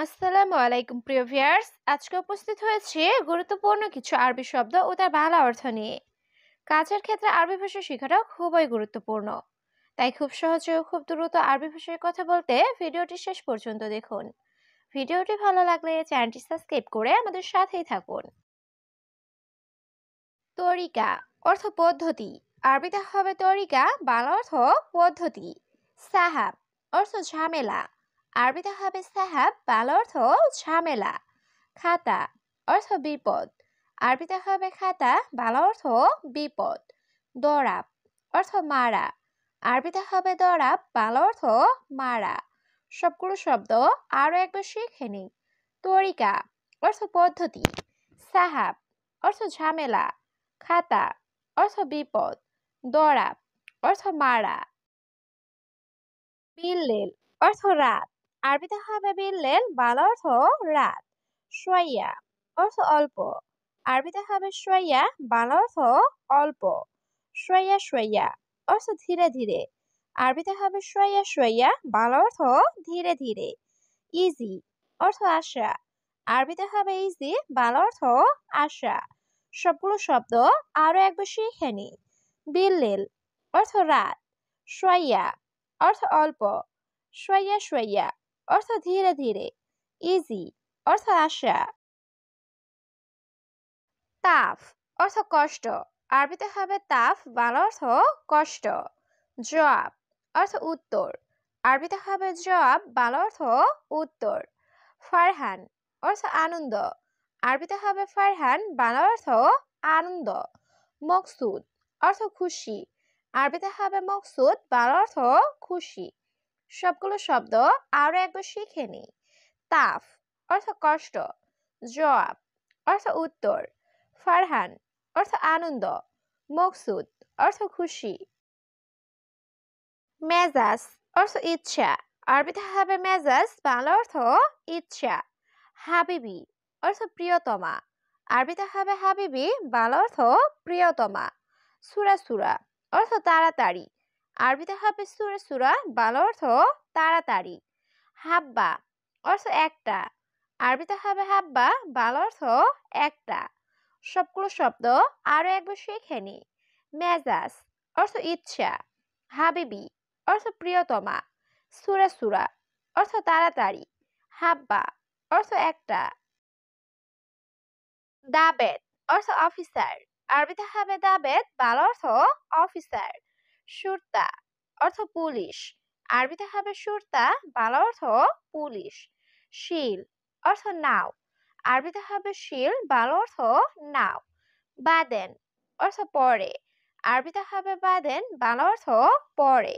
আসসালামু আলাইকুম প্রিয় ভিউয়ার্স, আজকে উপস্থিত হয়েছে গুরুত্বপূর্ণ কিছু আরবি শব্দ ও তার বাংলা অর্থ নিয়ে। কাজের ক্ষেত্রে আরবি ভাষা শেখাটা খুবই গুরুত্বপূর্ণ, তাই খুব সহজে ও খুব দ্রুত আরবি ভাষায় কথা বলতে ভিডিওটি শেষ পর্যন্ত দেখুন। ভিডিওটি ভালো লাগলে চ্যানেলটি সাবস্ক্রাইব করে আমাদের সাথেই থাকুন। তরিকা অর্থ পদ্ধতি, আরবিতে হবে তরিকা, বাংলা অর্থ পদ্ধতি। সাহাব অর্থ ঝামেলা, আরবিতে হবে সাহাব, বাংলা অর্থ ঝামেলা। খাতা অর্থ বিপদ, আরবিতে হবে খাতা, বাংলা অর্থ বিপদ। দরাব অর্থ মারা, আরবিতে হবে দরাব, বাংলা অর্থ মারা। সবগুলো শব্দ আরো একবার শিখে নিই। তরিকা অর্থ পদ্ধতি, সাহাব অর্থ ঝামেলা, খাতা অর্থ বিপদ, দরাব অর্থ মারা। বিল্লেল অর্থ রাত, আরবিতে হবে বিল্লেল, বাংলা অর্থ রাত। শোয়াইয়া অর্থ অল্প, আরবিতে হবে শোয়াইয়া, বাংলা অর্থ অল্প। শোয়াইয়া শোয়াইয়া অর্থ ধীরে ধীরে, আরবিতে হবে শোয়াইয়া শোয়াইয়া, বাংলা অর্থ ধীরে ধীরে। ইজি অর্থ আশা, আরবিতে হবে ইজি, বাংলা অর্থ আশা। সবগুলো শব্দ আরো একবার শিখে নিই। বিল্লেল অর্থ রাত, শোয়াইয়া অর্থ অল্প, শোয়াইয়া শোয়াইয়া অর্থ ধীরে ধীরে, ইজি অর্থ আশা। তাফ অর্থ কষ্ট, আরবিতে হবে তাফ, বাংলা অর্থ কষ্ট। জবাব অর্থ উত্তর, আরবিতে হবে জবাব, বাংলা অর্থ উত্তর। ফারহান অর্থ আনন্দ, আরবিতে হবে ফারহান, বাংলা অর্থ আনন্দ। মকসুদ অর্থ খুশি, আরবিতে হবে মকসুদ, বাংলা অর্থ খুশি। সবগুলো শব্দ আরো একবার শিখে নিই। তাফ অর্থ কষ্ট, জবাব অর্থ উত্তর, ফারহান অর্থ আনন্দ, মকসুদ অর্থ খুশি। মেজাজ অর্থ ইচ্ছা, আরবিতে হবে মেজাজ, বাংলা অর্থ ইচ্ছা। হাবিবি অর্থ প্রিয়তমা, আরবিতে হবে হাবিবি, বাংলা অর্থ প্রিয়তমা। সুরা সুরা অর্থ তাড়াতাড়ি, আরবিতে হবে সুরা সুরা, বাংলা অর্থ তাড়াতাড়ি। হাব্বা অর্থ একটা, আরবিতে হবে হাব্বা, বাংলা অর্থ একটা। সবগুলো শব্দ আরো একবার শিখে নিই। মেজাজ অর্থ ইচ্ছা, হাবিবি অর্থ প্রিয়তমা, সুরা সুরা অর্থ তাড়াতাড়ি, হাব্বা অর্থ একটা। দাবেদ অর্থ অফিসার, আরবিতে হবে দাবেদ, বাংলা অর্থ অফিসার। সুরতা অর্থ পুলিশ, আরবিতে হবে সুরতা, বাংলা অর্থ পুলিশ। শিল অর্থ নাও, আরবিতে হবে শিল, বাংলা অর্থ নাও। বাদেন অর্থ পরে, আরবিতে হবে বাদেন, বাংলা অর্থ পরে।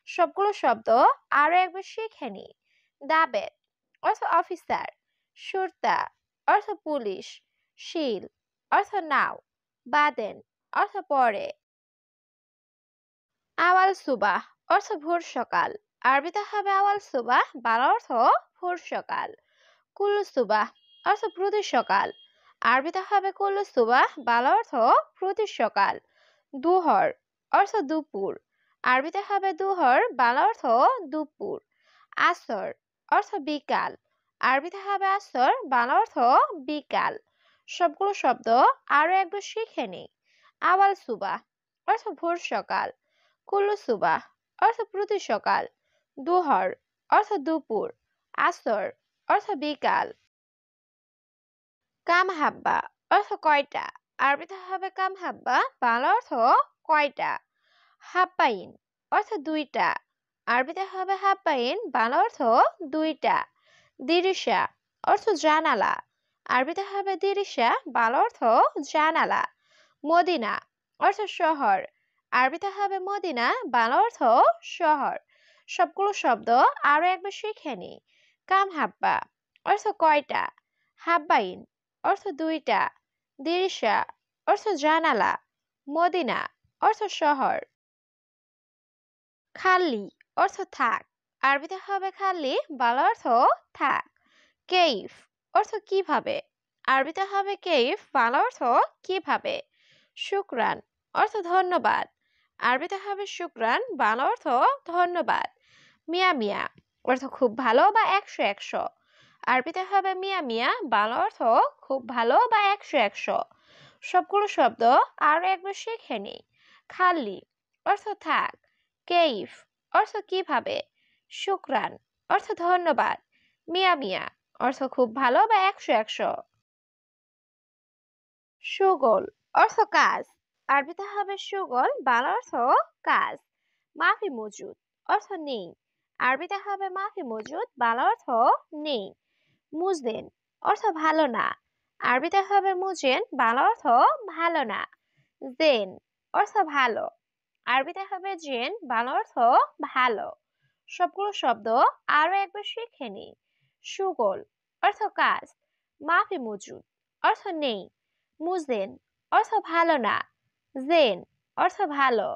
সবগুলো শব্দ আরো একবার শিখে নিই। দাবেদ অর্থ অফিসার, সুরতা অর্থ পুলিশ, শিল অর্থ নাও, বাদেন অর্থ পরে। আওয়াল সুবাহ অর্থ ভোর সকাল, আরবিতে হবে আওয়াল সুবাহ, বাংলা অর্থ ভোর সকাল। কুল্লু সুবাহ অর্থ প্রতি সকাল, আরবিতে হবে কুল্লু সুবাহ, বাংলা অর্থ প্রতি সকাল। দুহর অর্থ দুপুর, আরবিতে হবে দুহর, বাংলা অর্থ দুপুর। আসর অর্থ বিকাল, আরবিতে হবে আসর, বাংলা অর্থ বিকাল। সবগুলো শব্দ আরো একবার শিখে নিই। আওয়াল সুবাহ অর্থ ভোর সকাল, কুল্লু সুবাহ অর্থ প্রতি সকাল, দুহর অর্থ দুপুর, আসর অর্থ বিকাল। কাম হাব্বা অর্থ কয়টা, আরবিতে হবে কাম হাব্বা, বাংলা অর্থ কয়টা। হাব্বাইন অর্থ দুইটা, আরবিতে হবে হাব্বাইন, বাংলা অর্থ দুইটা। দিরিশা অর্থ জানালা, আরবিতে হবে দিরিশা, বাংলা অর্থ জানালা। মদিনা অর্থ শহর, আরবিতে হবে মদিনা, বাংলা অর্থ শহর। সবগুলো শব্দ আরো একবার শিখে নিই। কাম হাব্বা অর্থ কয়টা, হাব্বাইন অর্থ দুইটা, দিরিশা অর্থ জানালা, মদিনা অর্থ শহর। খাল্লি অর্থ থাক, আরবিতে হবে খাল্লি, বাংলা অর্থ থাক। কেইফ অর্থ কিভাবে, আরবিতে হবে কেইফ, বাংলা অর্থ কিভাবে। শুকরান অর্থ ধন্যবাদ, আরবিতে হবে শুকরান, বাংলা অর্থ ধন্যবাদ। মিয়া মিয়া অর্থ খুব ভালো বা একশো একশো, আরবিতে হবে মিয়া মিয়া, বাংলা অর্থ খুব ভালো বা একশো একশো। সবগুলো শব্দ আরো একবার শিখে নিই। খালি অর্থ থাক, কেইফ অর্থ কিভাবে, শুক্রান অর্থ ধন্যবাদ, মিয়া মিয়া অর্থ খুব ভালো বা একশো একশো। সুগল অর্থ কাজ। আরবিতে হবে সুগল, বাংলা অর্থ কাজ। মাফি মজুদ অর্থ নেই। আরবিতে হবে মাফি মজুদ, বাংলা অর্থ নেই। মুজদিন অর্থ ভালো না। আরবিতে হবে মুজেন, বাংলা অর্থ ভালো না। জেন অর্থ ভালো। আরবিতে হবে জেন, বাংলা অর্থ ভালো। সবগুলো শব্দ আরো একবার শিখে নিই। সুগল অর্থ কাজ, মাফি মজুদ অর্থ নেই, মুজেন অর্থ ভালো না, জেন অর্থ ভালো।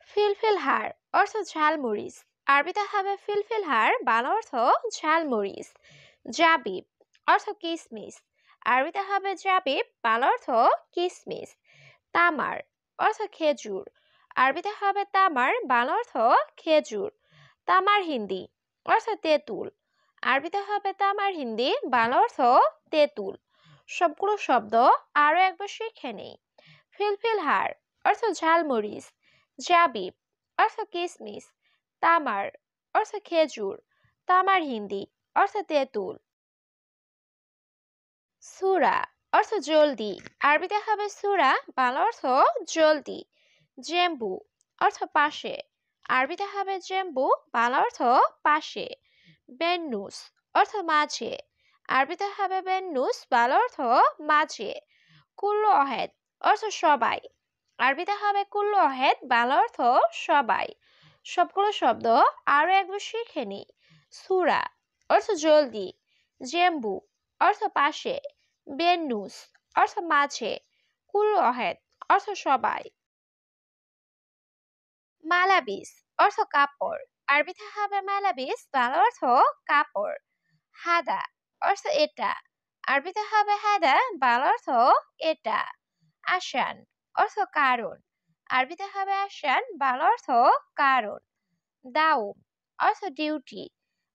ফিলফিল হার অর্থ ঝালমরিচ। আরবিতে হবে ফিলফিল হার, বাংলা অর্থ ঝালমরিচ। জাবিব অর্থ কিসমিস। আরবিতে হবে জাবিব, বাংলা অর্থ কিসমিস। তামার অর্থ খেজুর। আরবিতে হবে তামার, বাংলা অর্থ খেজুর। তামার হিন্দি অর্থ তেঁতুল। আরবিতে হবে তামার হিন্দি, বাংলা অর্থ তেঁতুল। সবগুলো শব্দ আরো একবার শিখে নেই। ফিলফিল হার অর্থ ঝালমরিচ, জাবিব অর্থ কিসমিস, তামার অর্থ খেজুর, তামার হিন্দি অর্থ তেঁতুল। সূরা অর্থ জলদি। আরবিতে হবে সূরা, বাংলা অর্থ জলদি। জেম্বু অর্থ পাশে। আরবিতে হবে জেম্বু, বাংলা অর্থ পাশে। বেন্নুস অর্থ মাঝে। আরবিতে হবে বেন্নুস, বাংলা অর্থ মাঝে। কুল্লু অহেদ অর্থ সবাই। আরবিতে হবে কুল্লু অহেদ, বাংলা অর্থ সবাই। সবগুলো শব্দ আরো একবার শিখে নিই। সূরা অর্থ জলদি, জেম্বু অর্থ পাশে, বেন্নুস অর্থ মাঝে, কুল্লু অহেদ অর্থ সবাই। মালাবিস অর্থ কাপড়। আরবিতে হবে মালাবিস, বাংলা অর্থ কাপড়। হাদা অর্থ এটা। আরবিতে হবে হাদা, বাংলা অর্থ এটা। আসান অর্থ কারণ। আরবিতে হবে আসান, বাংলা অর্থ কারণ। দাউম অর্থ ডিউটি।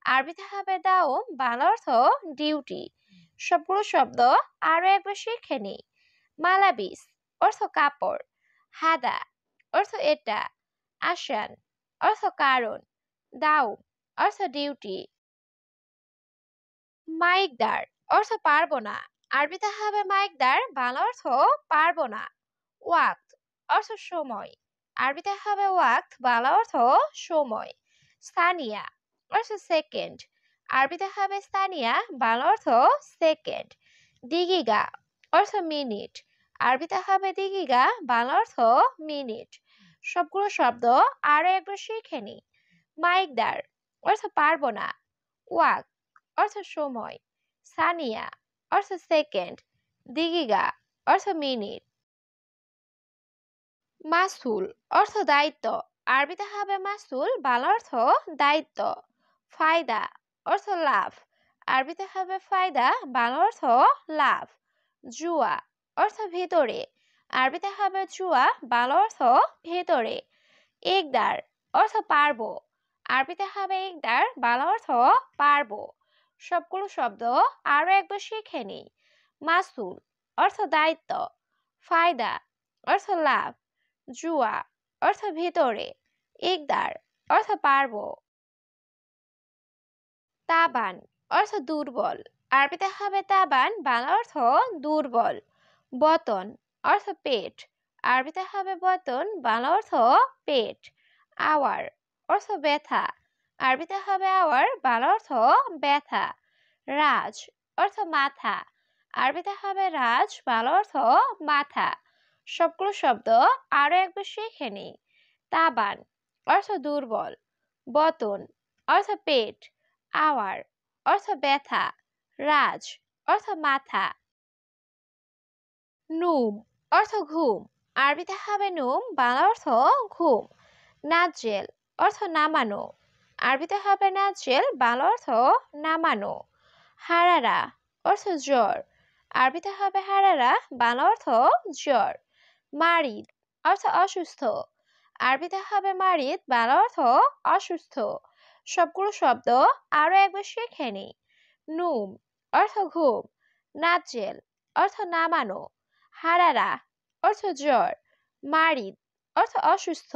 আরবিতে হবে দাউম, বাংলা অর্থ ডিউটি। সবগুলো শব্দ আরো একবার শিখে নিই। মালাবিস অর্থ কাপড়। হাদা অর্থ এটা। আসান অর্থ কারণ। দাউম অর্থ ডিউটি। মাইকদার অর্থ পারবো না। আরবিতে হবে মাইকদার, বাংলা অর্থ পারবো না। ওয়াক্ত অর্থ সময়। আরবিতে হবে ওয়াক্ত, বাংলা অর্থ সময়। স্থানিয়া অর্থ সেকেন্ড। আরবিতে হবে স্থানিয়া, বাংলা অর্থ সেকেন্ড। দিগিগা অর্থ মিনিট। আরবিতে হবে দিগিগা, বাংলা অর্থ মিনিট। সবগুলো শব্দ আরো একবার শিখে নিই। মাইকদার অর্থ পারবো না। ওয়াক্ত অর্থ সময়। সানিয়া অর্থ সেকেন্ড। দিগিগা অর্থ মিনিট। মাসুল অর্থ দায়িত্ব। আরবিতে হবে মাসুল, বাংলা অর্থ দায়িত্ব। ফায়দা অর্থ লাভ। আরবিতে হবে ফায়দা, বাংলা অর্থ লাভ। জুয়া অর্থ ভেতরে। আরবিতে হবে জুয়া, বাংলা অর্থ ভেতরে। ইকদার অর্থ পারবো। আরবিতে হবে ইকদার, বাংলা অর্থ পারবো। সবগুলো শব্দ আরো একবার শিখে নিই। মাসুল অর্থ দায়িত্ব। ফায়দা অর্থ লাভ। জুয়া অর্থ ভিতরে। ইকদার অর্থ পারবো। তাবান অর্থ দুর্বল। আরবিতে হবে তাবান, বাংলা অর্থ দুর্বল। বতন অর্থ পেট। আরবিতে হবে বতন, বাংলা অর্থ পেট। আওয়ার অর্থ ব্যথা। আরবিতে হবে আওয়ার, বাংলা অর্থ ব্যথা। রাজ অর্থ মাথা। আরবিতে হবে রাজ, বাংলা অর্থ মাথা। সবগুলো শব্দ আরো একবার শিখে নিই। তাবান অর্থ দুর্বল। বতন অর্থ পেট। আওয়ার অর্থ ব্যথা। রাজ অর্থ মাথা। নুম অর্থ ঘুম। আরবিতে হবে নুম, বাংলা অর্থ ঘুম। নাজেল অর্থ নামানো। আরবিতে হবে নাজেল, বাংলা অর্থ নামানো। হারারা অর্থ জ্বর। আরবিতে হবে হারারা, বাংলা অর্থ জ্বর। মারিদ অর্থ অসুস্থ। আরবিতে হবে মারিদ, বাংলা অর্থ অসুস্থ। সবগুলো শব্দ আরো একবার শিখে নিই। নুম অর্থ ঘুম, নাচেল অর্থ নামানো, হারারা অর্থ জ্বর, মারিদ অর্থ অসুস্থ।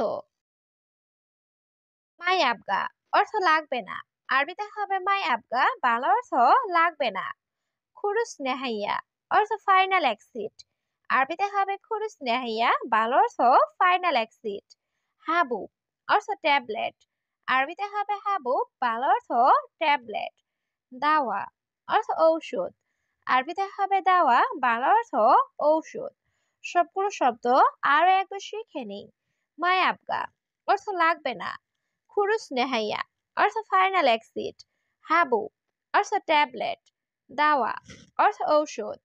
মাই আবগা অর্থ লাগবে না। আরবিতে হবে মাই আবগা, বাংলা অর্থ লাগবে না। খুরুস নেহাইয়া অর্থ ফাইনাল এক্সিট। আরবিতে হবে খুরুস নেহাইয়া, বাংলা অর্থ ফাইনাল এক্সিট। হাবুব অর্থ ট্যাবলেট। আরবিতে হবে হাবুব, বাংলা অর্থ ট্যাবলেট। দাওয়া অর্থ ঔষধ। আরবিতে হবে দাওয়া, বাংলা অর্থ ঔষধ। সবগুলো শব্দ আরো একবার শিখে নিই। মাই আবগা অর্থ লাগবে না। খুরুস নেহাইয়া অর্থ ফাইনাল এক্সিট। হাবুব অর্থ ট্যাবলেট। দাওয়া অর্থ ঔষধ।